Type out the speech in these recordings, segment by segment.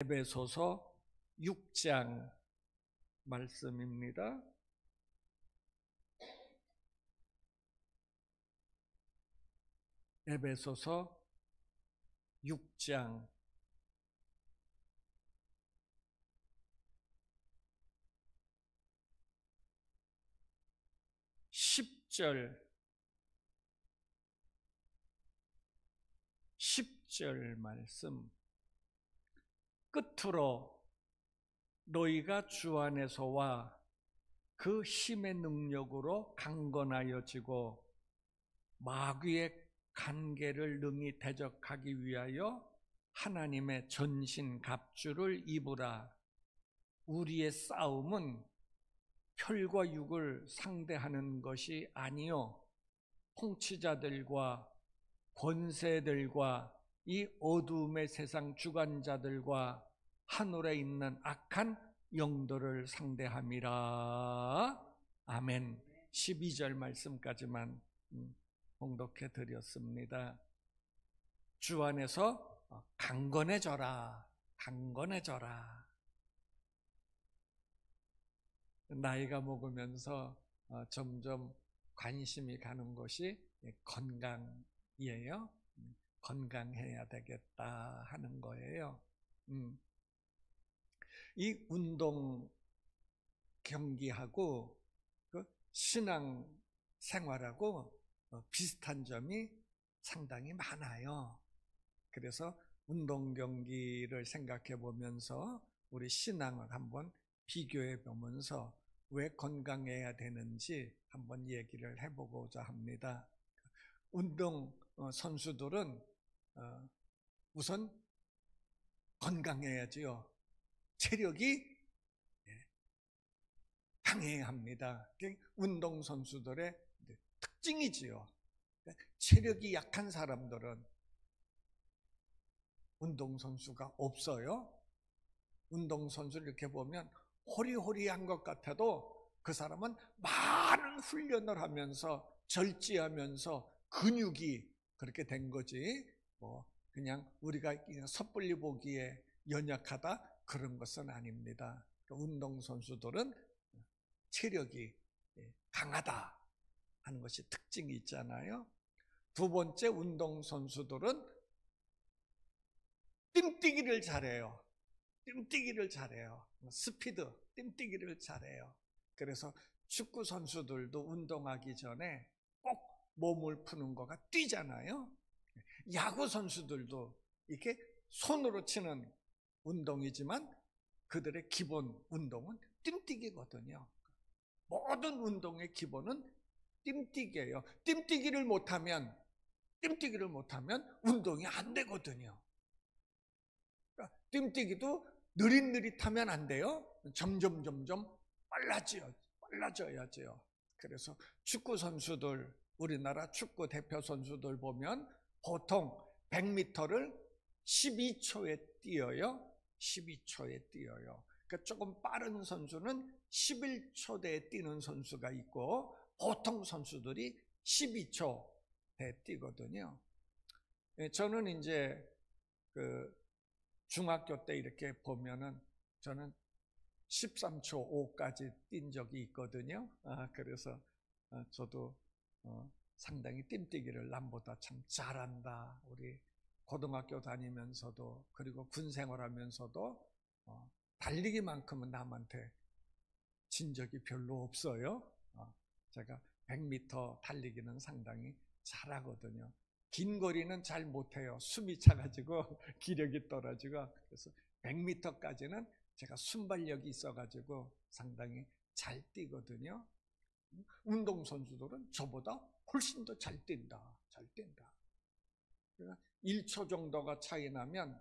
에베소서 6장 말씀입니다. 에베소서 6장 10절 말씀. 끝으로 너희가 주 안에서와 그 힘의 능력으로 강건하여지고 마귀의 간계를 능히 대적하기 위하여 하나님의 전신 갑주를 입으라. 우리의 싸움은 혈과 육을 상대하는 것이 아니요 통치자들과 권세들과 이 어두움의 세상 주관자들과 하늘에 있는 악한 영들을 상대함이라. 아멘. 12절 말씀까지만 봉독해 드렸습니다. 주 안에서 강건해져라. 강건해져라. 나이가 먹으면서 점점 관심이 가는 것이 건강이에요. 건강해야 되겠다 하는 거예요. 이 운동 경기하고 그 신앙 생활하고 비슷한 점이 상당히 많아요. 그래서 운동 경기를 생각해 보면서 우리 신앙을 한번 비교해 보면서 왜 건강해야 되는지 한번 얘기를 해보고자 합니다. 운동 선수들은 우선 건강해야지요. 체력이 강해야 합니다. 운동 선수들의 특징이지요. 체력이 약한 사람들은 운동 선수가 없어요. 운동 선수를 이렇게 보면 호리호리한 것 같아도 그 사람은 많은 훈련을 하면서 절제하면서 근육이 그렇게 된 거지, 그냥 우리가 섣불리 보기에 연약하다 그런 것은 아닙니다. 운동 선수들은 체력이 강하다 하는 것이 특징이 있잖아요. 두 번째, 운동 선수들은 띵뛰기를 잘해요. 띵뛰기를 잘해요. 스피드, 띵뛰기를 잘해요. 그래서 축구 선수들도 운동하기 전에 꼭 몸을 푸는 거가 뛰잖아요. 야구 선수들도 이렇게 손으로 치는 운동이지만 그들의 기본 운동은 띵뛰기거든요. 모든 운동의 기본은 띵뛰기예요. 띵뛰기를 못하면 운동이 안 되거든요. 그러니까 띵뛰기도 느릿느릿하면 안 돼요. 점점 빨라져야죠. 그래서 축구 선수들, 우리나라 축구 대표 선수들 보면 보통 100m를 12초에 뛰어요. 12초에 뛰어요. 그러니까 조금 빠른 선수는 11초대에 뛰는 선수가 있고 보통 선수들이 12초에 뛰거든요. 저는 이제 그 중학교 때 이렇게 보면은 저는 13초 5까지 뛴 적이 있거든요. 그래서 저도 상당히 띵뛰기를 남보다 참 잘한다. 우리 고등학교 다니면서도 그리고 군 생활하면서도 달리기만큼은 남한테 진 적이 별로 없어요. 제가 100m 달리기는 상당히 잘하거든요. 긴 거리는 잘 못해요. 숨이 차가지고 기력이 떨어지고. 그래서 100m까지는 제가 순발력이 있어가지고 상당히 잘 뛰거든요. 운동선수들은 저보다 훨씬 더 잘 뛴다. 1초 정도가 차이 나면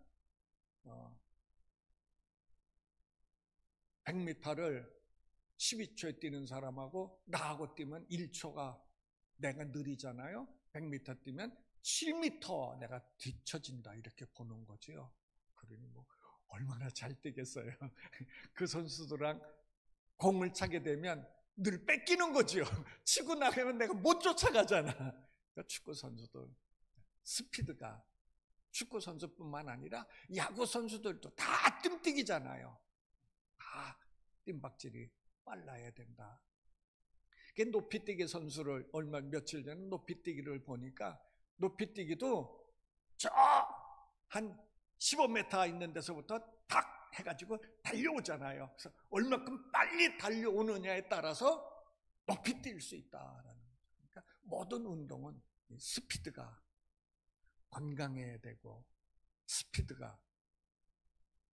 100m를 12초에 뛰는 사람하고 나하고 뛰면 1초가 내가 느리잖아요. 100m 뛰면 7m 내가 뒤처진다 이렇게 보는 거죠. 그러니 얼마나 잘 뛰겠어요. 그 선수들랑 공을 차게 되면 늘 뺏기는 거죠. 치고 나가면 내가 못 쫓아가잖아. 그러니까 축구 선수들 스피드가 축구 선수뿐만 아니라 야구 선수들도 다 뜸뛰기잖아요. 다 뜀박질이 빨라야 된다. 높이뛰기 선수를 며칠 전에 높이뛰기를 보니까 높이뛰기도 저 한 15m 있는 데서부터 탁 해가지고 달려오잖아요. 그래서 얼마큼 빨리 달려오느냐에 따라서 높이 뛸 수 있다라는. 그러니까 모든 운동은 스피드가 건강해야 되고 스피드가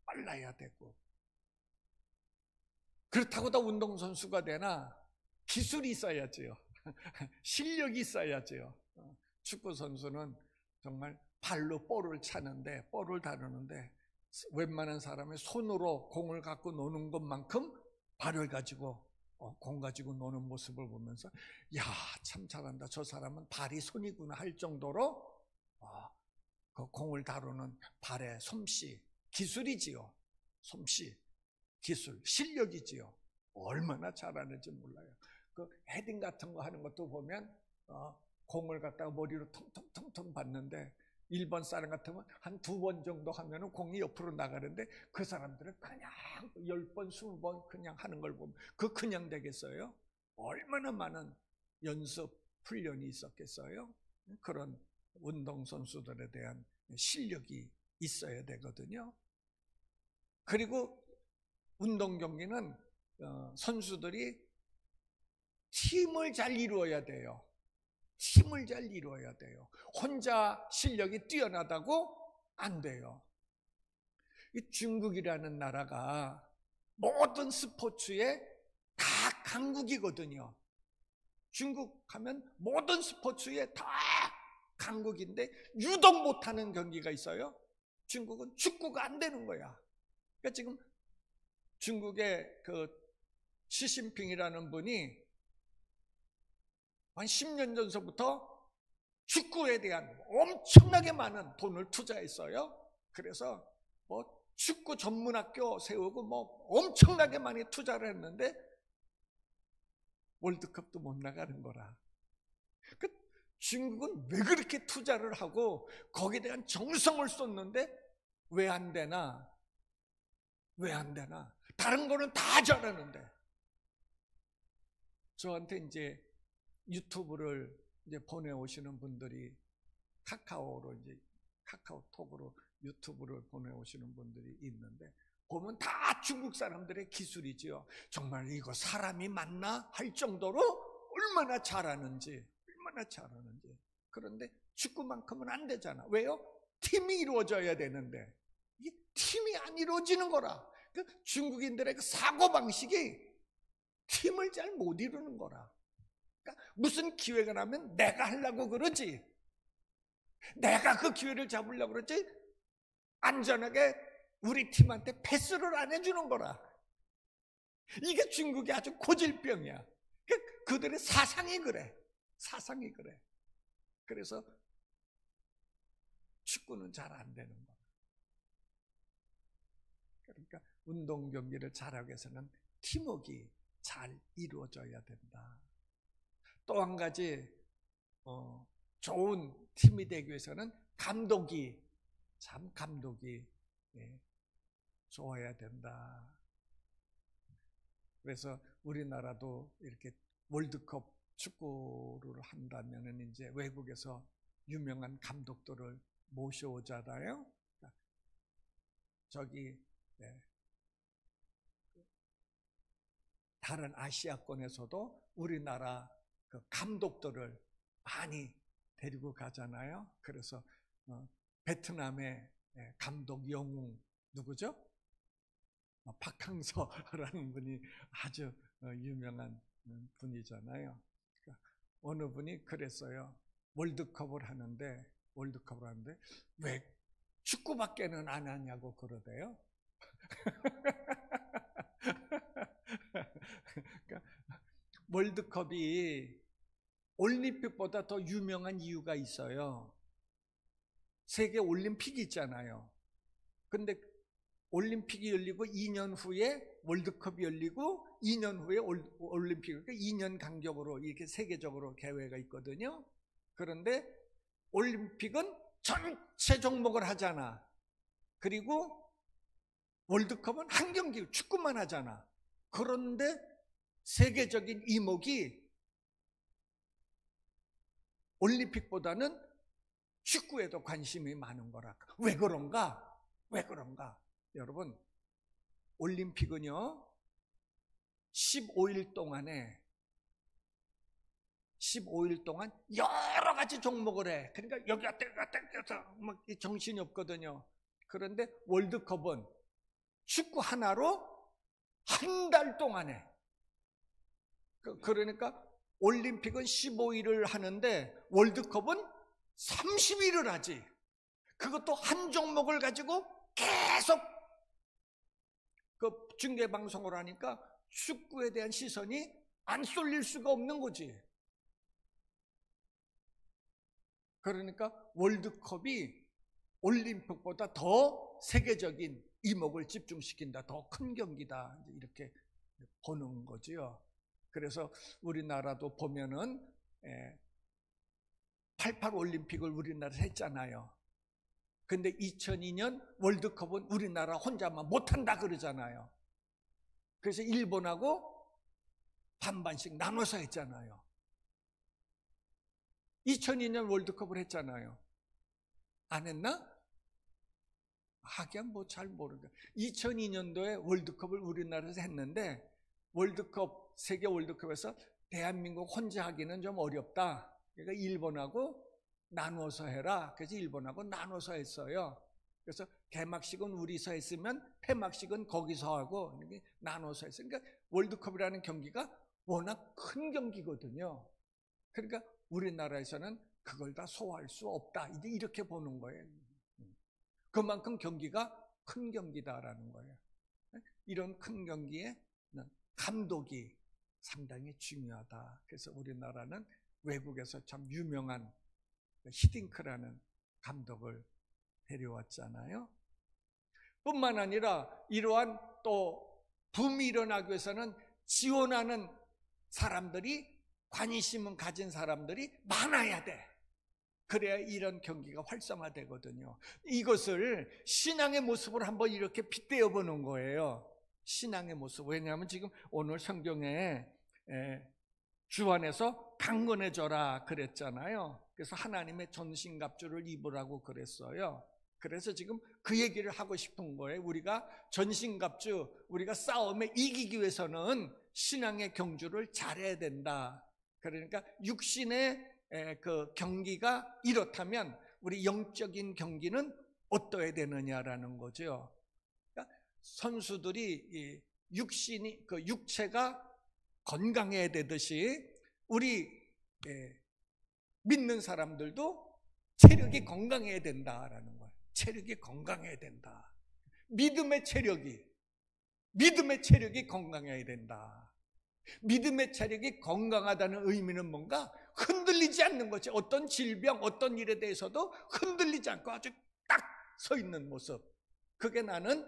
빨라야 되고, 그렇다고 다 운동선수가 되나? 기술이 있어야지요. 실력이 있어야지요. 축구선수는 정말 발로 볼을 차는데, 볼을 다루는데 웬만한 사람이 손으로 공을 갖고 노는 것만큼 발을 가지고 공 가지고 노는 모습을 보면서 야, 참 잘한다. 저 사람은 발이 손이구나 할 정도로 그 공을 다루는 발의 솜씨, 기술이지요. 솜씨, 기술, 실력이지요. 얼마나 잘하는지 몰라요. 그 헤딩 같은 거 하는 것도 보면 공을 갖다가 머리로 텅텅텅텅 받는데, 일본 사람 같으면 한 2번 정도 하면은 공이 옆으로 나가는데 그 사람들은 그냥 10번, 20번 그냥 하는 걸 보면 그냥 되겠어요? 얼마나 많은 연습, 훈련이 있었겠어요? 그런 운동선수들에 대한 실력이 있어야 되거든요. 그리고 운동 경기는 선수들이 팀을 잘 이루어야 돼요. 팀을 잘 이루어야 돼요. 혼자 실력이 뛰어나다고 안 돼요. 이 중국이라는 나라가 모든 스포츠에 다 강국이거든요. 중국 하면 모든 스포츠에 다 강국인데 유독 못하는 경기가 있어요. 중국은 축구가 안 되는 거야. 그러니까 지금 중국의 그 시진핑이라는 분이 한 10년 전서부터 축구에 대한 엄청나게 많은 돈을 투자했어요. 그래서 뭐 축구 전문학교 세우고 뭐 엄청나게 많이 투자를 했는데 월드컵도 못 나가는 거라. 그 중국은 왜 그렇게 투자를 하고 거기에 대한 정성을 쏟는데 왜 안 되나? 왜 안 되나? 다른 거는 다 잘하는데. 저한테 이제 유튜브를 이제 보내오시는 분들이 카카오톡으로 유튜브를 보내오시는 분들이 있는데 보면 다 중국 사람들의 기술이지요. 정말 이거 사람이 맞나 할 정도로 얼마나 잘하는지. 그런데 축구만큼은 안 되잖아. 왜요? 팀이 이루어져야 되는데 이 팀이 안 이루어지는 거라. 그 중국인들의 그 사고방식이 팀을 잘 못 이루는 거라. 그러니까 무슨 기회가 나면 내가 하려고 그러지, 내가 그 기회를 잡으려고 그러지, 안전하게 우리 팀한테 패스를 안 해주는 거라. 이게 중국의 아주 고질병이야. 그들의 사상이 그래. 그래서 축구는 잘 안 되는 거야. 그러니까 운동 경기를 잘하기 위해서는 팀워크가 잘 이루어져야 된다. 또 한 가지 좋은 팀이 되기 위해서는 감독이 좋아야 된다. 그래서 우리나라도 이렇게 월드컵 축구를 한다면은 이제 외국에서 유명한 감독들을 모셔오잖아요. 저기 다른 아시아권에서도 우리나라 그 감독들을 많이 데리고 가잖아요. 그래서 베트남의 감독 영웅 누구죠? 박항서라는 분이 아주 유명한 분이잖아요. 그러니까 어느 분이 그랬어요. 월드컵을 하는데 왜 축구밖에는 안 하냐고 그러대요. 그러니까 월드컵이 올림픽보다 더 유명한 이유가 있어요. 세계 올림픽이 있잖아요. 근데 올림픽이 열리고 2년 후에 월드컵이 열리고 2년 후에 올림픽, 그러니까 2년 간격으로 이렇게 세계적으로 대회가 있거든요. 그런데 올림픽은 전체 종목을 하잖아. 그리고 월드컵은 한 경기 축구만 하잖아. 그런데 세계적인 이목이 올림픽보다는 축구에도 관심이 많은 거라. 왜 그런가? 왜 그런가? 여러분, 올림픽은요 15일 동안 여러 가지 종목을 해. 그러니까 여기 갔다 막 정신이 없거든요. 그런데 월드컵은 축구 하나로 한 달 동안 해. 그러니까 올림픽은 15일을 하는데 월드컵은 30일을 하지. 그것도 한 종목을 가지고 계속 그 중계 방송을 하니까 축구에 대한 시선이 안 쏠릴 수가 없는 거지. 그러니까 월드컵이 올림픽보다 더 세계적인 이목을 집중시킨다. 더 큰 경기다. 이렇게 보는 거지요. 그래서 우리나라도 보면은 88 올림픽을 우리나라에서 했잖아요. 근데 2002년 월드컵은 우리나라 혼자만 못한다 그러잖아요. 그래서 일본하고 반반씩 나눠서 했잖아요. 2002년 월드컵을 했잖아요. 안 했나? 하긴 뭐 잘 모르겠다. 2002년도에 월드컵을 우리나라에서 했는데 월드컵, 세계 월드컵에서 대한민국 혼자 하기는 좀 어렵다. 그러니까 일본하고 나눠서 해라. 그래서 일본하고 나눠서 했어요. 그래서 개막식은 우리서 했으면 폐막식은 거기서 하고 이렇게 나눠서 했어요. 그러니까 월드컵이라는 경기가 워낙 큰 경기거든요. 그러니까 우리나라에서는 그걸 다 소화할 수 없다. 이렇게 보는 거예요. 그만큼 경기가 큰 경기다라는 거예요. 이런 큰 경기에 감독이 상당히 중요하다. 그래서 우리나라는 외국에서 참 유명한 히딩크라는 감독을 데려왔잖아요. 뿐만 아니라 이러한 또 붐이 일어나기 위해서는 지원하는 사람들이, 관심을 가진 사람들이 많아야 돼. 그래야 이런 경기가 활성화되거든요. 이것을 신앙의 모습으로 한번 이렇게 빗대어 보는 거예요. 신앙의 모습. 왜냐하면 지금 오늘 성경에 주 안에서 강건해져라 그랬잖아요. 그래서 하나님의 전신갑주를 입으라고 그랬어요. 그래서 지금 그 얘기를 하고 싶은 거예요. 우리가 전신갑주, 우리가 싸움에 이기기 위해서는 신앙의 경주를 잘해야 된다. 그러니까 육신의 그 경기가 이렇다면 우리 영적인 경기는 어떠해야 되느냐라는 거죠. 그러니까 선수들이 육신이, 그 육체가 건강해야 되듯이 우리 믿는 사람들도 체력이 건강해야 된다라는 거예요. 체력이 건강해야 된다. 믿음의 체력이 건강해야 된다. 믿음의 체력이 건강하다는 의미는 뭔가 흔들리지 않는 거지. 어떤 질병, 어떤 일에 대해서도 흔들리지 않고 아주 딱 서 있는 모습. 그게 나는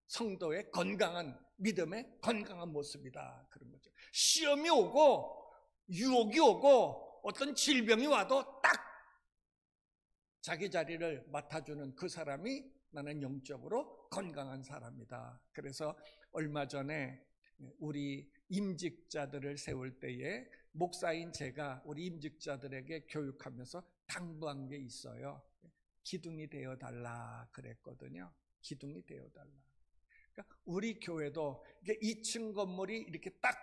성도의 건강한, 믿음의 건강한 모습이다. 그런 거죠. 시험이 오고 유혹이 오고 어떤 질병이 와도 딱 자기 자리를 맡아주는 그 사람이 나는 영적으로 건강한 사람이다. 그래서 얼마 전에 우리 임직자들을 세울 때에 목사인 제가 우리 임직자들에게 교육하면서 당부한 게 있어요. 기둥이 되어달라 그랬거든요. 기둥이 되어달라. 그러니까 우리 교회도 2층 건물이 이렇게 딱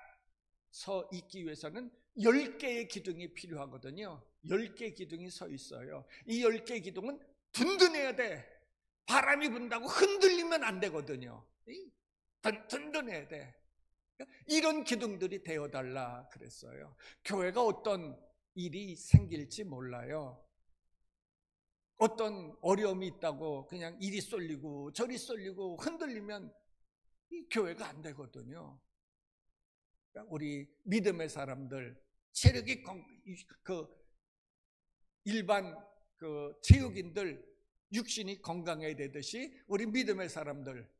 서 있기 위해서는 10개의 기둥이 필요하거든요. 10개의 기둥이 서 있어요. 이 10개의 기둥은 든든해야 돼. 바람이 분다고 흔들리면 안 되거든요. 든든해야 돼. 이런 기둥들이 되어달라 그랬어요. 교회가 어떤 일이 생길지 몰라요. 어떤 어려움이 있다고 그냥 이리 쏠리고 저리 쏠리고 흔들리면 이 교회가 안 되거든요. 그러니까 우리 믿음의 사람들, 체력이 일반 체육인들 육신이 건강해야 되듯이 우리 믿음의 사람들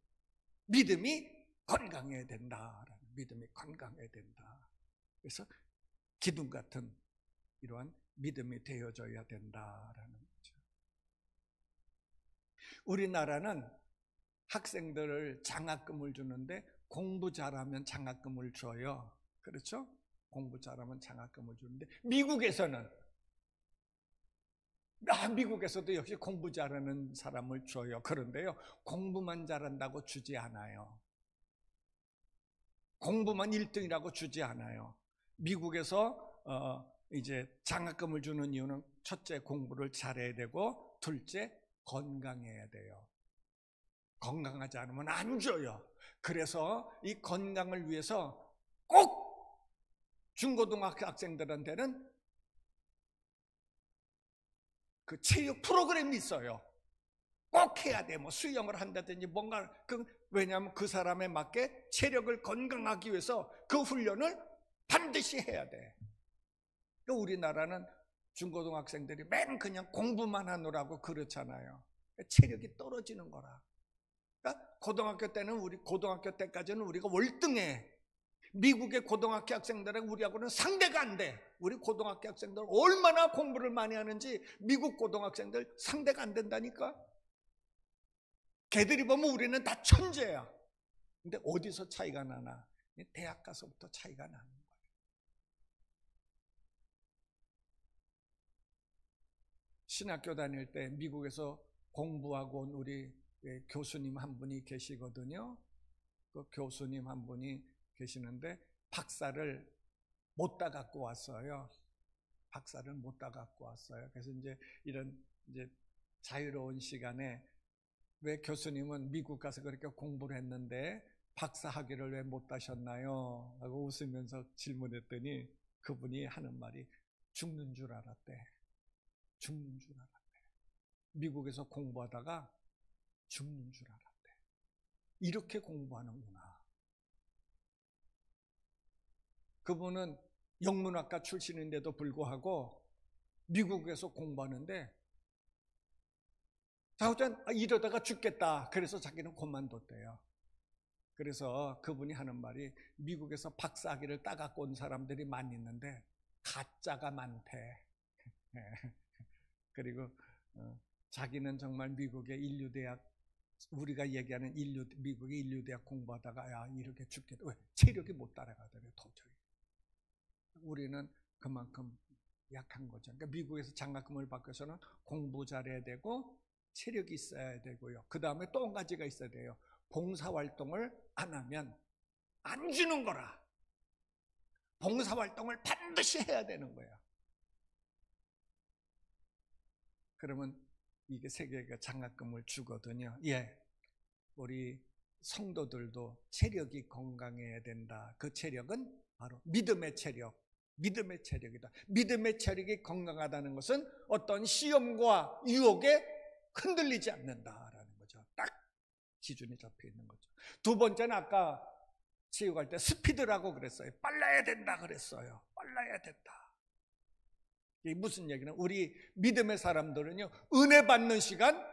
믿음이 건강해야 된다. 믿음이 건강해야 된다. 그래서 기둥 같은 이러한 믿음이 되어져야 된다라는 거죠. 우리나라는 학생들을 장학금을 주는데 공부 잘하면 장학금을 줘요. 그렇죠? 공부 잘하면 장학금을 주는데 미국에서는 미국에서도 역시 공부 잘하는 사람을 줘요. 그런데요, 공부만 잘한다고 주지 않아요. 공부만 1등이라고 주지 않아요. 미국에서 이제 장학금을 주는 이유는 첫째, 공부를 잘해야 되고, 둘째, 건강해야 돼요. 건강하지 않으면 안 줘요. 그래서 이 건강을 위해서 꼭 중고등학교 학생들한테는 그 체육 프로그램이 있어요. 꼭 해야 돼. 뭐 수영을 한다든지 뭔가, 왜냐하면 그 사람에 맞게 체력을 건강하기 위해서 그 훈련을 반드시 해야 돼. 그러니까 우리나라는 중고등학생들이 맨 그냥 공부만 하느라고 그렇잖아요. 체력이 떨어지는 거라. 그러니까 고등학교 때는 고등학교 때까지는 우리가 월등해. 미국의 고등학교 학생들은 우리하고는 상대가 안 돼. 우리 고등학교 학생들 얼마나 공부를 많이 하는지 미국 고등학생들 상대가 안 된다니까. 걔들이 보면 우리는 다 천재야. 근데 어디서 차이가 나나? 대학 가서부터 차이가 나는 거예요. 신학교 다닐 때 미국에서 공부하고 온 우리 교수님 한 분이 계시거든요. 그 교수님 한 분이 계시는데 박사를 못 다 갖고 왔어요. 박사를 못 다 갖고 왔어요. 그래서 이런 자유로운 시간에 왜 교수님은 미국 가서 그렇게 공부를 했는데 박사 학위를 왜 못 따셨나요? 하고 웃으면서 질문했더니 그분이 하는 말이 죽는 줄 알았대. 죽는 줄 알았대. 미국에서 공부하다가 죽는 줄 알았대. 이렇게 공부하는구나. 그분은 영문학과 출신인데도 불구하고 미국에서 공부하는데 이러다가 죽겠다. 그래서 자기는 그만뒀대요. 그래서 그분이 하는 말이 미국에서 박사학위를 따갖고 온 사람들이 많이 있는데 가짜가 많대. 그리고 자기는 정말 미국의 인류대학, 우리가 얘기하는 미국의 인류대학 공부하다가 이렇게 죽겠다. 왜? 체력이 못 따라가더래요. 도저히. 우리는 그만큼 약한 거죠. 그러니까 미국에서 장학금을 받고서는 공부 잘해야 되고 체력이 있어야 되고요. 그 다음에 또 한 가지가 있어야 돼요. 봉사활동을 안 하면 안 주는 거라. 봉사활동을 반드시 해야 되는 거예요. 그러면 이게 세계가 장학금을 주거든요. 우리 성도들도 체력이 건강해야 된다. 그 체력은 바로 믿음의 체력. 믿음의 체력이다. 믿음의 체력이 건강하다는 것은 어떤 시험과 유혹에 흔들리지 않는다라는 거죠. 딱 기준이 잡혀 있는 거죠. 두 번째는 아까 체육할 때 스피드라고 그랬어요. 빨라야 된다 그랬어요. 빨라야 된다. 이게 무슨 얘기는 우리 믿음의 사람들은요, 은혜 받는 시간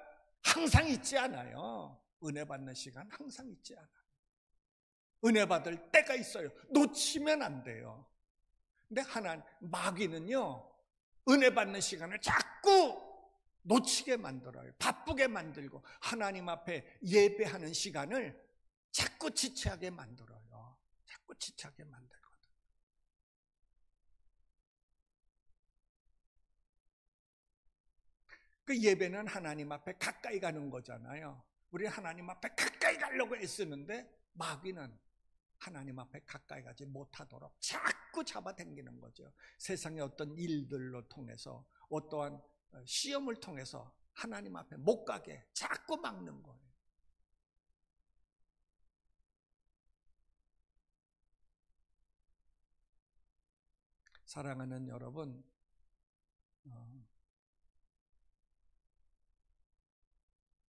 항상 있지 않아요. 은혜 받는 시간 항상 있지 않아요. 은혜 받을 때가 있어요. 놓치면 안 돼요. 근데 마귀는요, 은혜 받는 시간을 자꾸 놓치게 만들어요. 바쁘게 만들고 하나님 앞에 예배하는 시간을 자꾸 지체하게 만들어요. 자꾸 지체하게 만들거든요. 그 예배는 하나님 앞에 가까이 가는 거잖아요. 우리 하나님 앞에 가까이 가려고 애쓰는데 마귀는 하나님 앞에 가까이 가지 못하도록 자꾸 잡아당기는 거죠. 세상의 어떤 일들로 통해서, 어떠한 시험을 통해서 하나님 앞에 못 가게 자꾸 막는 거예요. 사랑하는 여러분,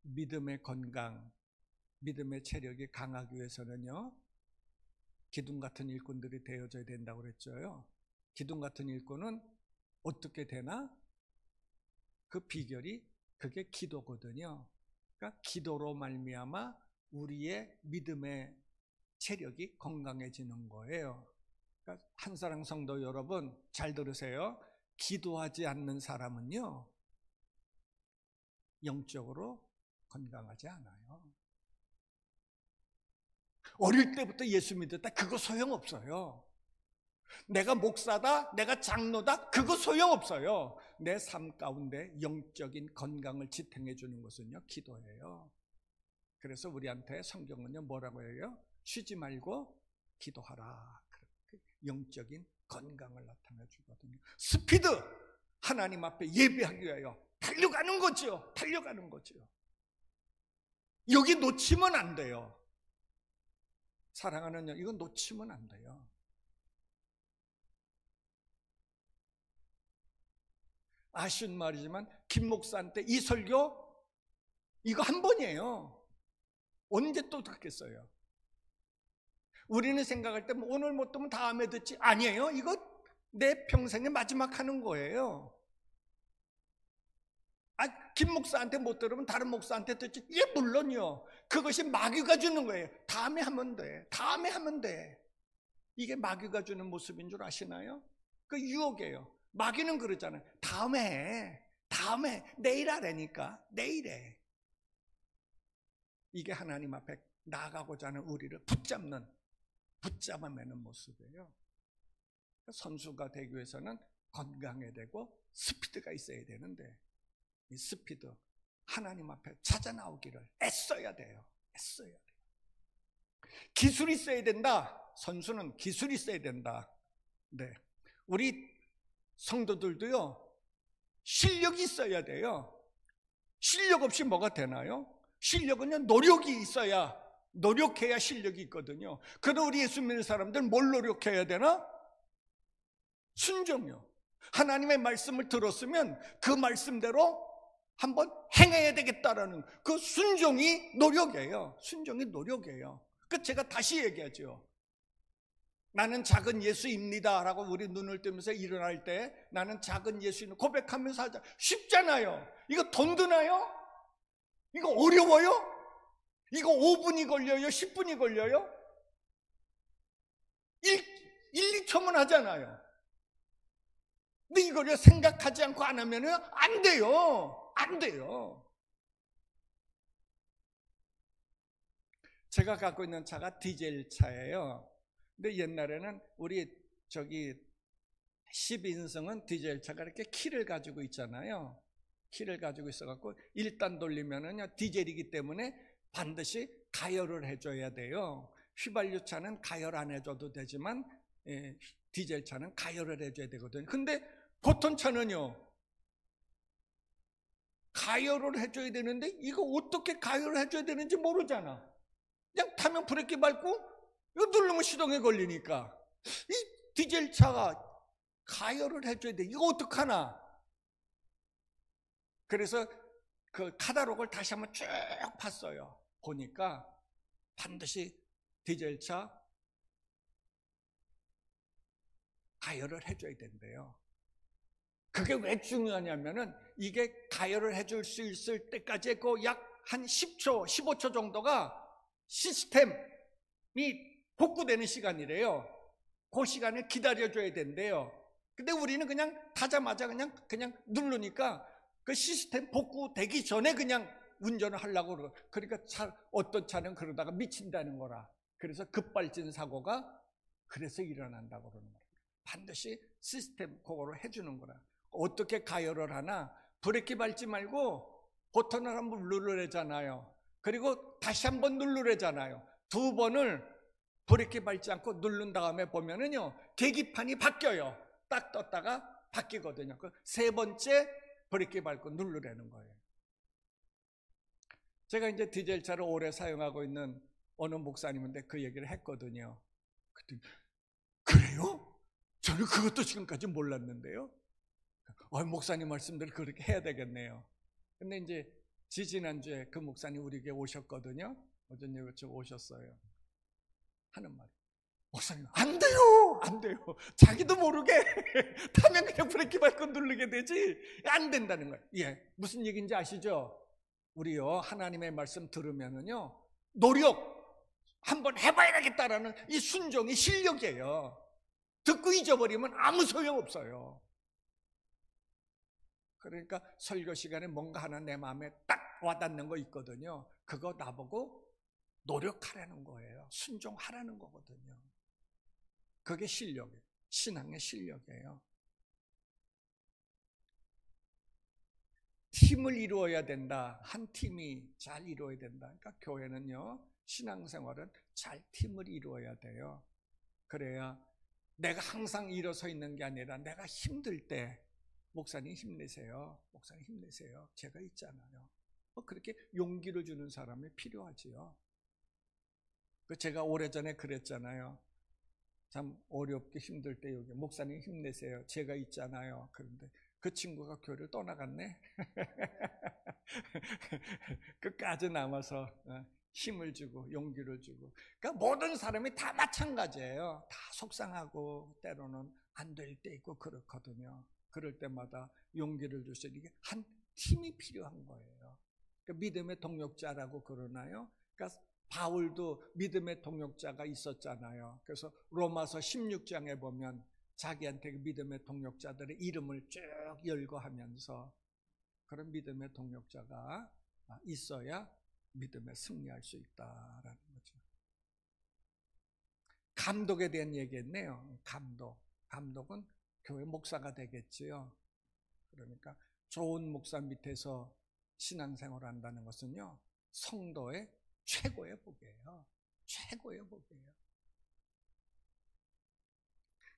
믿음의 건강, 믿음의 체력이 강하기 위해서는요, 기둥 같은 일꾼들이 되어져야 된다고 그랬죠. 기둥 같은 일꾼은 어떻게 되나? 그 비결이 그게 기도거든요. 그러니까 기도로 말미암아 우리의 믿음의 체력이 건강해지는 거예요. 그러니까 한사랑 성도 여러분 잘 들으세요. 기도하지 않는 사람은요, 영적으로 건강하지 않아요. 어릴 때부터 예수 믿었다, 그거 소용없어요. 내가 목사다, 내가 장로다, 그거 소용없어요. 내 삶 가운데 영적인 건강을 지탱해 주는 것은요, 기도예요. 그래서 우리한테 성경은요, 뭐라고 해요? 쉬지 말고 기도하라. 영적인 건강을 나타내 주거든요. 스피드! 하나님 앞에 예배하기 위하여 달려가는 거죠. 달려가는 거죠. 여기 놓치면 안 돼요. 사랑하는 여, 이건 놓치면 안 돼요. 아쉬운 말이지만 김 목사한테 이 설교 이거 한 번이에요. 언제 또 듣겠어요? 우리는 생각할 때 오늘 못 듣면 다음에 듣지. 아니에요. 이거 내 평생의 마지막 하는 거예요. 김 목사한테 못 들으면 다른 목사한테 듣지. 예, 물론요. 그것이 마귀가 주는 거예요. 다음에 하면 돼. 다음에 하면 돼. 이게 마귀가 주는 모습인 줄 아시나요? 그 유혹이에요. 마귀는 그러잖아요. 다음에 내일 하라니까. 내일에. 이게 하나님 앞에 나아가고자 하는 우리를 붙잡아매는 모습이에요. 선수가 되기 위해서는 건강해야 되고 스피드가 있어야 되는데, 이 스피드, 하나님 앞에 찾아 나오기를 애써야 돼요. 애써야 돼요. 기술이 있어야 된다. 선수는 기술이 있어야 된다. 네. 우리 성도들도요, 실력이 있어야 돼요. 실력 없이 뭐가 되나요? 실력은요, 노력이 있어야, 노력해야 실력이 있거든요. 그런데 우리 예수 믿는 사람들 뭘 노력해야 되나? 순종이요. 하나님의 말씀을 들었으면 그 말씀대로 한번 행해야 되겠다라는 그 순종이 노력이에요. 순종이 노력이에요. 그 제가 다시 얘기하죠. 나는 작은 예수입니다 라고 우리 눈을 뜨면서 일어날 때 나는 작은 예수인 고백하면서 하자. 쉽잖아요. 이거 돈 드나요? 이거 어려워요? 이거 5분이 걸려요? 10분이 걸려요? 1, 2초면 하잖아요. 근데 이걸 생각하지 않고 안 하면 안 돼요. 안 돼요. 제가 갖고 있는 차가 디젤 차예요. 근데 옛날에는 우리 12인승은 디젤 차가 이렇게 키를 가지고 있잖아요. 키를 가지고 있어갖고 일단 돌리면은요, 디젤이기 때문에 반드시 가열을 해줘야 돼요. 휘발유 차는 가열 안 해줘도 되지만 디젤 차는 가열을 해줘야 되거든요. 근데 보통 차는요, 가열을 해줘야 되는데 이거 어떻게 가열을 해줘야 되는지 모르잖아. 그냥 타면 브레이크 밟고 이거 누르면 시동에 걸리니까. 이 디젤 차가 가열을 해줘야 돼. 이거 어떡하나? 그래서 그 카탈로그를 다시 한번 쭉 봤어요. 보니까 반드시 디젤 차 가열을 해줘야 된대요. 그게 왜 중요하냐면은 이게 가열을 해줄 수 있을 때까지 그 약 한 10초, 15초 정도가 시스템이 복구되는 시간이래요. 그 시간을 기다려줘야 된대요. 근데 우리는 그냥 타자마자 그냥 누르니까 그 시스템 복구되기 전에 그냥 운전을 하려고 그러고, 그러니까 어떤 차는 그러다가 미친다는 거라. 그래서 급발진 사고가 그래서 일어난다고 그러는 거예요. 반드시 시스템 그거를 해주는 거라. 어떻게 가열을 하나? 브레이크 밟지 말고 버튼을 한번 누르래잖아요. 그리고 다시 한번 누르래잖아요. 2번을 브레이크 밟지 않고 누른 다음에 보면은요, 계기판이 바뀌어요. 딱 떴다가 바뀌거든요. 그 3번째 브레이크 밟고 누르라는 거예요. 제가 이제 디젤차를 오래 사용하고 있는 어느 목사님인데 그 얘기를 했거든요. 그랬더니, 그래요? 저는 그것도 지금까지 몰랐는데요. 목사님 말씀대로 그렇게 해야 되겠네요. 근데 이제 지지난주에 그 목사님 우리에게 오셨거든요. 어떤 예배처 오셨어요. 하는 말, 목사님 안 돼요, 안 돼요. 자기도 모르게 타면 그냥 브레이크 밟고 누르게 되지 안 된다는 거예요. 예, 무슨 얘기인지 아시죠? 우리요, 하나님의 말씀 들으면은요, 노력 한번 해봐야 되겠다라는 이 순종이 실력이에요. 듣고 잊어버리면 아무 소용 없어요. 그러니까 설교 시간에 뭔가 하나 내 마음에 딱 와닿는 거 있거든요. 그거 나보고 노력하라는 거예요. 순종하라는 거거든요. 그게 실력이에요. 신앙의 실력이에요. 팀을 이루어야 된다. 한 팀이 잘 이루어야 된다. 그러니까 교회는요, 신앙생활은 잘 팀을 이루어야 돼요. 그래야 내가 항상 일어서 있는 게 아니라 내가 힘들 때 목사님 힘내세요. 목사님 힘내세요. 제가 있잖아요. 그렇게 용기를 주는 사람이 필요하지요. 제가 오래전에 그랬잖아요. 참 어렵게 힘들 때 여기 목사님 힘내세요. 제가 있잖아요. 그런데 그 친구가 교회를 떠나갔네. 끝까지 남아서 힘을 주고 용기를 주고. 그러니까 모든 사람이 다 마찬가지예요. 다 속상하고 때로는 안 될 때 있고 그렇거든요. 그럴 때마다 용기를 주시는 이게 한 팀이 필요한 거예요. 그러니까 믿음의 동력자라고 그러나요? 그러니까 바울도 믿음의 동력자가 있었잖아요. 그래서 로마서 16장에 보면 자기한테 믿음의 동력자들의 이름을 쭉 열거하면서 그런 믿음의 동력자가 있어야 믿음에 승리할 수 있다라는 거죠. 감독에 대한 얘기했네요. 감독은 교회 목사가 되겠지요. 그러니까 좋은 목사 밑에서 신앙생활을 한다는 것은요, 성도의 최고의 복이에요. 최고의 복이에요.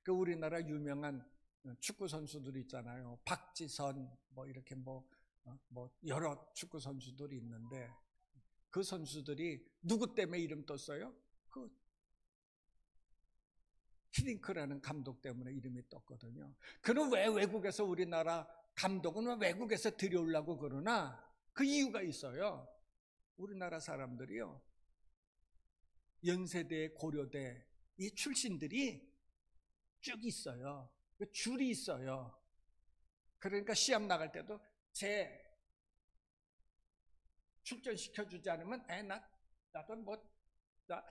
그 우리나라 유명한 축구 선수들이 있잖아요. 박지선 이렇게 여러 축구 선수들이 있는데 그 선수들이 누구 때문에 이름 떴어요? 그 히딩크라는 감독 때문에 이름이 떴거든요. 그럼 왜 외국에서 우리나라 감독은 왜 외국에서 들여오려고 그러나 그 이유가 있어요. 우리나라 사람들이요, 연세대, 고려대 이 출신들이 쭉 있어요. 줄이 있어요. 그러니까 시합 나갈 때도 제 출전시켜주지 않으면 나도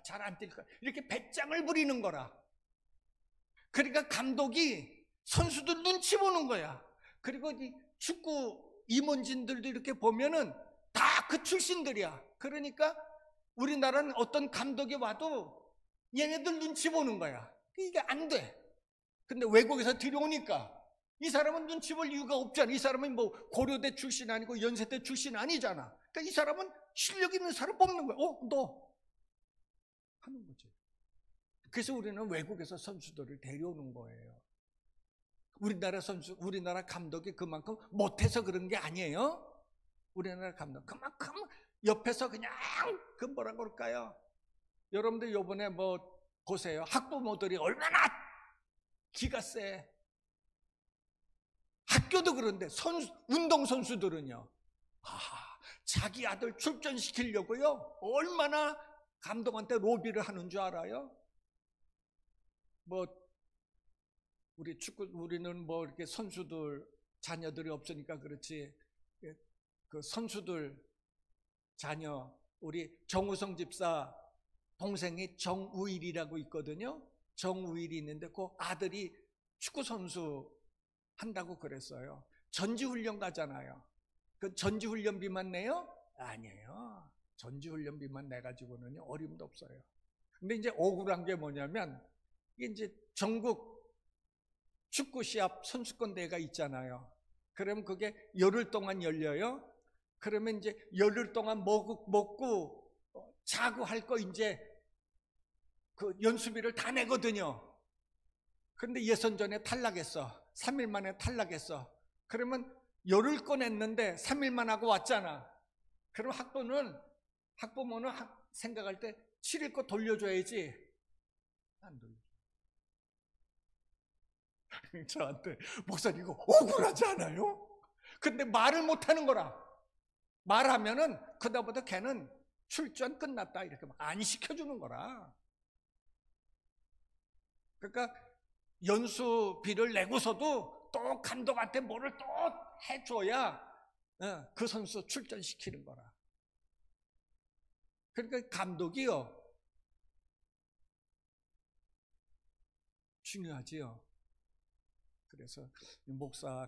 잘 안 뛸 거야. 이렇게 배짱을 부리는 거라. 그러니까 감독이 선수들 눈치 보는 거야. 그리고 이 축구 임원진들도 이렇게 보면은 다 그 출신들이야. 그러니까 우리나라는 어떤 감독이 와도 얘네들 눈치 보는 거야. 이게 안 돼. 근데 외국에서 들여오니까 이 사람은 눈치 볼 이유가 없잖아. 이 사람은 고려대 출신 아니고 연세대 출신 아니잖아. 그러니까 이 사람은 실력 있는 사람 뽑는 거야. 너 하는 거지. 그래서 우리는 외국에서 선수들을 데려오는 거예요. 우리나라 감독이 그만큼 못해서 그런 게 아니에요. 우리나라 감독 그만큼 옆에서 그냥 뭐라 그럴까요? 여러분들 요번에 보세요. 학부모들이 얼마나 기가 세. 학교도 그런데 운동선수들은요, 자기 아들 출전시키려고요, 얼마나 감독한테 로비를 하는 줄 알아요? 우리는 이렇게 선수들 자녀들이 없으니까 그렇지, 그 선수들 자녀, 우리 정우성 집사 동생이 정우일이라고 있거든요. 정우일이 있는데 그 아들이 축구선수 한다고 그랬어요. 전지훈련 가잖아요. 그 전지훈련비만 내요? 아니에요. 전지훈련비만 내가지고는 어림도 없어요. 근데 이제 억울한 게 뭐냐면, 이게 이제 전국 축구 시합 선수권 대회가 있잖아요. 그러면 그게 열흘 동안 열려요. 그러면 이제 열흘 동안 먹고 자고 할 거 이제 그 연수비를 다 내거든요. 그런데 예선전에 탈락했어. 3일 만에 탈락했어. 그러면 열흘 꺼냈는데 3일만 하고 왔잖아. 그럼 학부모는 생각할 때 7일 거 돌려줘야지. 안 돌려줘. 저한테 목사님 이거 억울하지 않아요? 근데 말을 못하는 거라. 말하면은 그다음부터 걔는 출전 끝났다 이렇게 안 시켜주는 거라. 그러니까 연수비를 내고서도 또 감독한테 뭐를 또 해줘야 그 선수 출전시키는 거라. 그러니까 감독이요, 중요하지요. 그래서 목사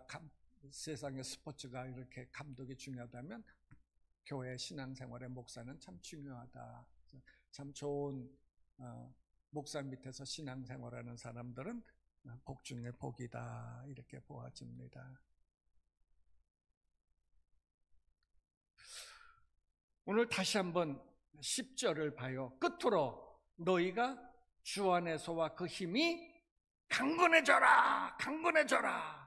세상의 스포츠가 이렇게 감독이 중요하다면 교회 신앙생활의 목사는 참 중요하다. 참 좋은 목사 밑에서 신앙생활하는 사람들은 복 중에 복이다, 이렇게 보아집니다. 오늘 다시 한번 10절을 봐요. 끝으로 너희가 주 안에서와 그 힘이 강건해져라, 강건해져라.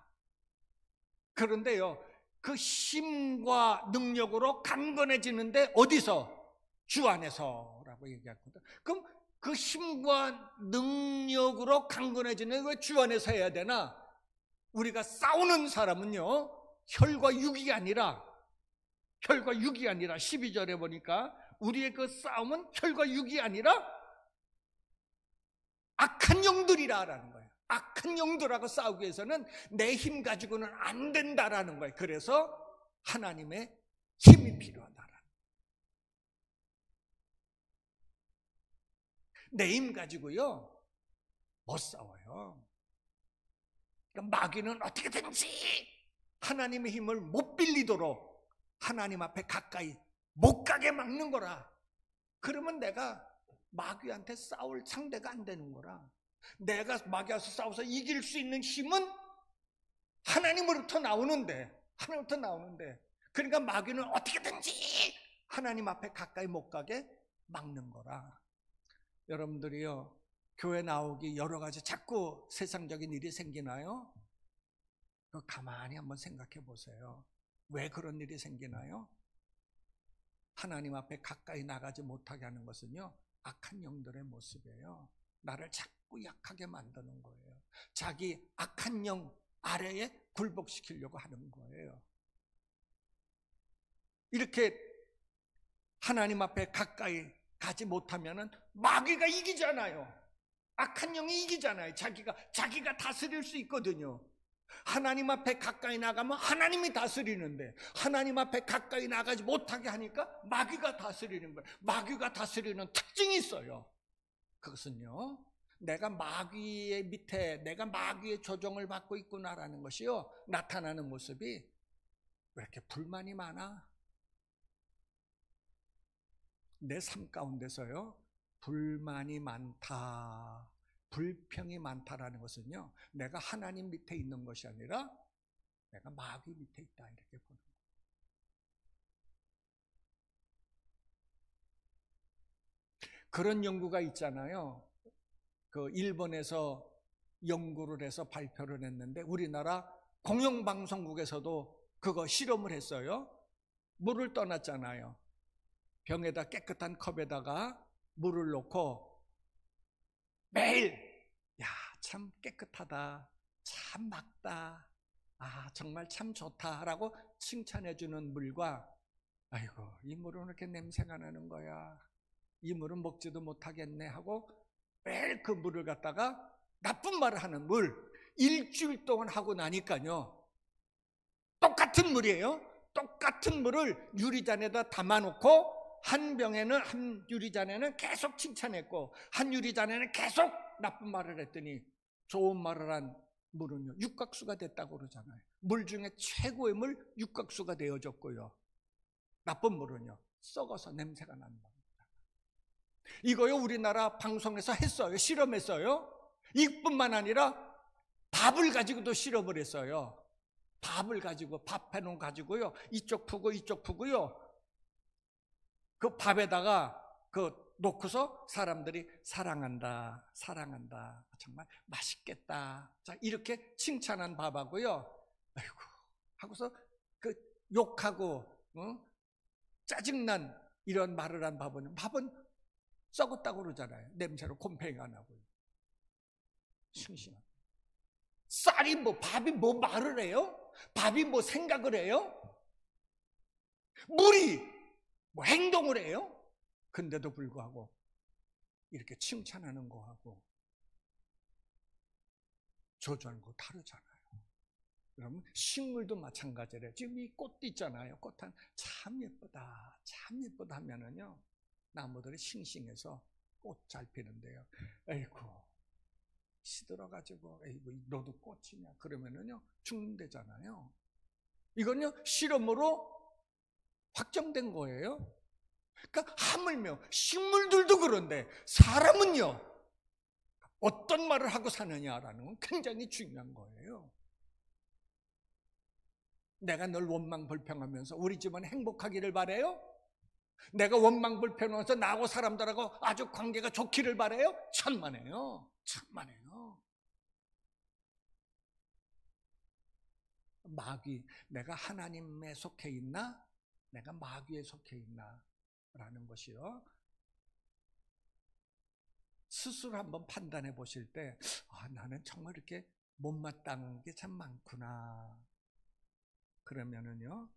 그런데요, 그 힘과 능력으로 강건해지는데 어디서? 주 안에서라고 얘기하거든. 그럼 그 힘과 능력으로 강건해지는 왜 주 안에서 해야 되나? 우리가 싸우는 사람은요, 혈과 육이 아니라 12절에 보니까 우리의 그 싸움은 혈과 육이 아니라 악한 영들이라는 거예요. 악한 영들하고 싸우기 위해서는 내 힘 가지고는 안 된다라는 거예요. 그래서 하나님의 힘이 필요하다라는 거예요. 내 힘 가지고요 못 싸워요. 그러니까 마귀는 어떻게든지 하나님의 힘을 못 빌리도록 하나님 앞에 가까이 못 가게 막는 거라. 그러면 내가 마귀한테 싸울 상대가 안 되는 거라. 내가 마귀와서 싸워서 이길 수 있는 힘은 하나님으로부터 나오는데, 그러니까 마귀는 어떻게든지 하나님 앞에 가까이 못 가게 막는 거라. 여러분들이요, 교회 나오기 여러 가지 자꾸 세상적인 일이 생기나요? 그거 가만히 한번 생각해 보세요. 왜 그런 일이 생기나요? 하나님 앞에 가까이 나가지 못하게 하는 것은요, 악한 영들의 모습이에요. 나를 자꾸 약하게 만드는 거예요. 자기 악한 영 아래에 굴복시키려고 하는 거예요. 이렇게 하나님 앞에 가까이 가지 못하면은 마귀가 이기잖아요. 악한 영이 이기잖아요. 자기가 다스릴 수 있거든요. 하나님 앞에 가까이 나가면 하나님이 다스리는데, 하나님 앞에 가까이 나가지 못하게 하니까 마귀가 다스리는 거예요. 마귀가 다스리는 특징이 있어요. 그것은요, 내가 마귀의 밑에, 내가 마귀의 조종을 받고 있구나라는 것이요, 나타나는 모습이 왜 이렇게 불만이 많아? 내 삶 가운데서요, 불만이 많다, 불평이 많다라는 것은요, 내가 하나님 밑에 있는 것이 아니라 내가 마귀 밑에 있다, 이렇게 보는 거예요. 그런 연구가 있잖아요. 그 일본에서 연구를 해서 발표를 했는데 우리나라 공영방송국에서도 그거 실험을 했어요. 물을 떠났잖아요. 병에다, 깨끗한 컵에다가 물을 넣고 매일, 야, 참 깨끗하다, 참 맑다, 아, 정말 참 좋다라고 칭찬해주는 물과, 아이고, 이 물은 왜 이렇게 냄새가 나는 거야, 이 물은 먹지도 못하겠네 하고 매일 그 물을 갖다가 나쁜 말을 하는 물, 일주일 동안 하고 나니까요, 똑같은 물이에요. 똑같은 물을 유리잔에다 담아놓고 한 병에는, 한 유리잔에는 계속 칭찬했고 한 유리잔에는 계속 나쁜 말을 했더니 좋은 말을 한 물은요, 육각수가 됐다고 그러잖아요. 물 중에 최고의 물, 육각수가 되어졌고요, 나쁜 물은요, 썩어서 냄새가 난다. 이거요, 우리나라 방송에서 했어요. 실험했어요. 이뿐만 아니라 밥을 가지고도 실험을 했어요. 밥을 가지고, 밥 해놓은 가지고요, 이쪽 푸고 이쪽 푸고요, 그 밥에다가 그 놓고서 사람들이 사랑한다, 사랑한다, 정말 맛있겠다, 자, 이렇게 칭찬한 밥하고요, 아이고 하고서 그 욕하고 짜증난 이런 말을 한 밥은 썩었다고 그러잖아요. 냄새로 곰팡이가 나고요. 싱싱한 쌀이 뭐, 밥이 뭐 말을 해요? 밥이 뭐 생각을 해요? 물이 뭐 행동을 해요? 근데도 불구하고 이렇게 칭찬하는 거하고 저주하는 거 다르잖아요. 여러분, 식물도 마찬가지래요. 지금 이 꽃 있잖아요. 꽃 참 예쁘다, 참 예쁘다 하면은요, 나무들이 싱싱해서 꽃 잘 피는데요, 에이구 시들어가지고, 에이구 너도 꽃이냐 그러면은요 죽는다잖아요. 이건요, 실험으로 확정된 거예요. 그러니까 하물며 식물들도 그런데 사람은요, 어떤 말을 하고 사느냐라는 건 굉장히 중요한 거예요. 내가 늘 원망불평하면서 우리 집은 행복하기를 바라요? 내가 원망불평하면서 나하고 사람들하고 아주 관계가 좋기를 바라요? 천만에요. 천만에요. 마귀, 내가 하나님에 속해 있나? 내가 마귀에 속해 있나? 라는 것이요. 스스로 한번 판단해 보실 때, 나는 정말 이렇게 못마땅한 게 참 많구나. 그러면은요,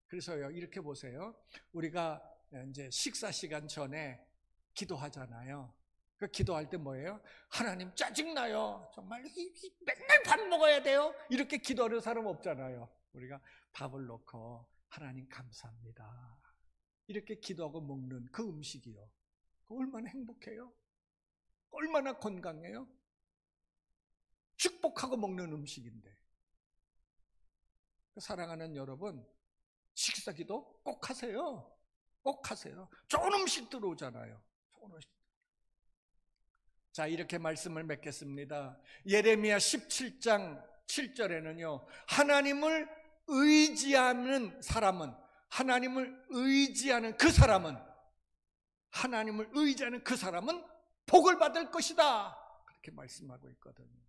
그래서요, 이렇게 보세요. 우리가 이제 식사 시간 전에 기도하잖아요. 그 기도할 때 뭐예요? 하나님 짜증나요. 정말 맨날 밥 먹어야 돼요. 이렇게 기도하는 사람 없잖아요. 우리가 밥을 넣고 하나님 감사합니다. 이렇게 기도하고 먹는 그 음식이요. 얼마나 행복해요? 얼마나 건강해요? 축복하고 먹는 음식인데. 사랑하는 여러분, 식사기도 꼭 하세요. 꼭 하세요. 좋은 음식 들어오잖아요. 좋은 음식. 자, 이렇게 말씀을 맺겠습니다. 예레미야 17장 7절에는요, 하나님을 의지하는 사람은, 하나님을 의지하는 그 사람은, 하나님을 의지하는 그 사람은 복을 받을 것이다. 그렇게 말씀하고 있거든요.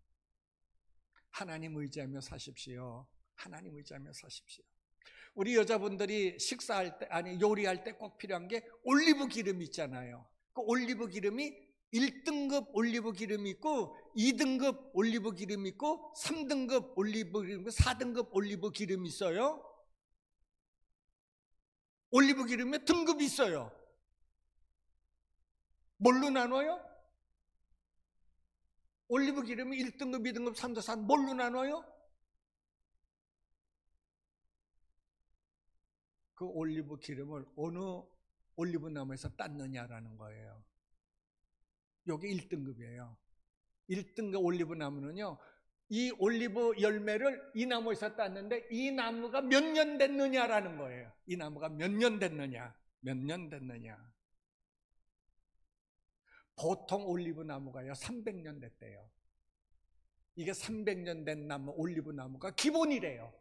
하나님 의지하며 사십시오. 하나님 의지하며 사십시오. 우리 여자분들이 식사할 때, 아니 요리할 때 꼭 필요한 게 올리브 기름 있잖아요. 그 올리브 기름이 1등급 올리브 기름이 있고 2등급 올리브 기름이 있고 3등급 올리브 기름, 4등급 올리브 기름이 있어요. 올리브 기름에 등급이 있어요. 뭘로 나눠요? 올리브 기름이 1등급, 2등급, 3등급, 4등급 뭘로 나눠요? 그 올리브 기름을 어느 올리브 나무에서 땄느냐라는 거예요. 여기 1등급이에요. 1등급 올리브 나무는요, 이 올리브 열매를 이 나무에서 땄는데 이 나무가 몇 년 됐느냐라는 거예요. 이 나무가 몇 년 됐느냐, 몇 년 됐느냐. 보통 올리브 나무가요 300년 됐대요. 이게 300년 된 나무, 올리브 나무가 기본이래요.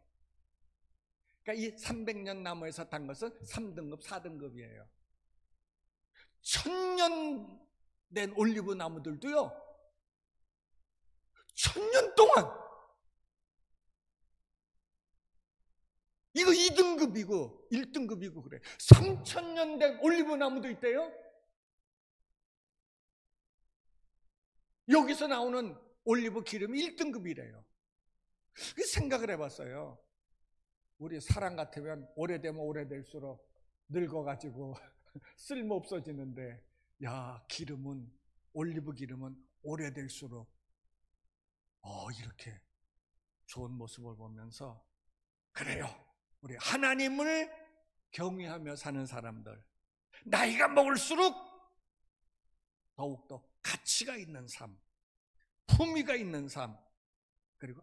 그러니까 이 300년 나무에서 딴 것은 3등급, 4등급이에요. 1000년 된 올리브 나무들도요, 1000년 동안 이거 2등급이고 1등급이고 그래. 3000년 된 올리브 나무도 있대요. 여기서 나오는 올리브 기름이 1등급이래요. 생각을 해봤어요. 우리 사람 같으면 오래되면 오래될수록 늙어가지고 쓸모 없어지는데, 야, 기름은, 올리브 기름은 오래될수록 이렇게 좋은 모습을 보면서, 그래요, 우리 하나님을 경외하며 사는 사람들, 나이가 먹을수록 더욱더 가치가 있는 삶, 품위가 있는 삶, 그리고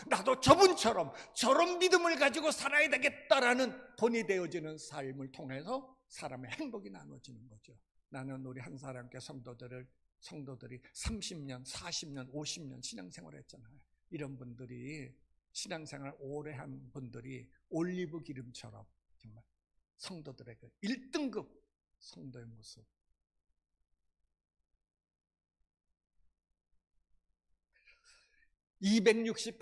나도 저분처럼 저런 믿음을 가지고 살아야 되겠다라는 본이 되어지는 삶을 통해서 사람의 행복이 나눠지는 거죠. 나는 우리 한 사람께 성도들이 30년, 40년, 50년 신앙생활을 했잖아요. 이런 분들이, 신앙생활 오래 한 분들이 올리브 기름처럼 정말 성도들에게 1등급 성도의 모습. 268